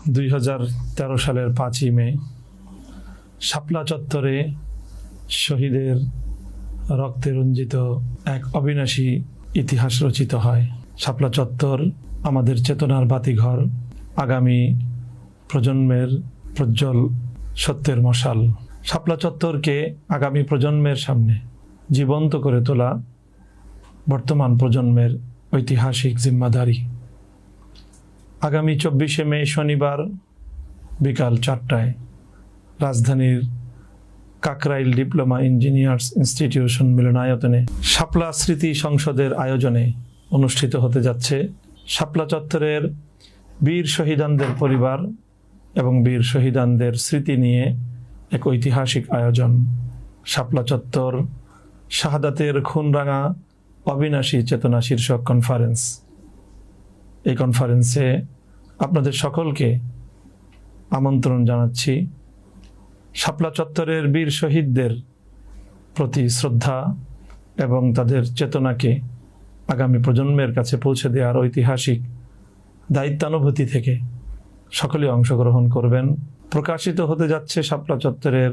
2013 সালের 5ই মে শাপলা চত্বরে শহীদের রক্তে রঞ্জিত এক অবিনাশী ইতিহাস রচিত হয়। শাপলা চত্বর আমাদের চেতনার বাতিঘর, আগামী প্রজন্মের প্রজ্জ্বল সত্যের মশাল। শাপলা চত্বরকে আগামী প্রজন্মের সামনে জীবন্ত করে তোলা বর্তমান প্রজন্মের ঐতিহাসিক জিম্মাদারি। আগামী 24শে মে শনিবার বিকাল 4টায় রাজধানীর কাকরাইল ডিপ্লোমা ইঞ্জিনিয়ার্স ইনস্টিটিউশন মিলনায়তনে শাপলা স্মৃতি সংসদের আয়োজনে অনুষ্ঠিত হতে যাচ্ছে শাপলা চত্বরের বীর শহীদানদের পরিবার এবং বীর শহীদানদের স্মৃতি নিয়ে এক ঐতিহাসিক আয়োজন। শাপলা চত্বর শাহাদাতের খুনরাঙা অবিনাশী চেতনা শীর্ষক কনফারেন্স। এই কনফারেন্সে আপনাদের সকলকে আমন্ত্রণ জানাচ্ছি। শাপলা চত্বরের বীর শহীদদের প্রতি শ্রদ্ধা এবং তাদের চেতনাকে আগামী প্রজন্মের কাছে পৌঁছে দেওয়ার ঐতিহাসিক দায়িত্বানুভূতি থেকে সকলে অংশগ্রহণ করবেন। প্রকাশিত হতে যাচ্ছে শাপলা চত্বরের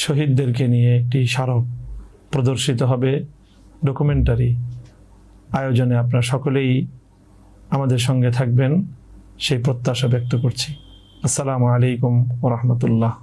শহীদদেরকে নিয়ে একটি স্মারক, প্রদর্শিত হবে ডকুমেন্টারি। আয়োজনে আপনারা সকলেই আমাদের সঙ্গে থাকবেন সেই প্রত্যাশা ব্যক্ত করছি। আসসালামু আলাইকুম ওয়া রাহমাতুল্লাহ।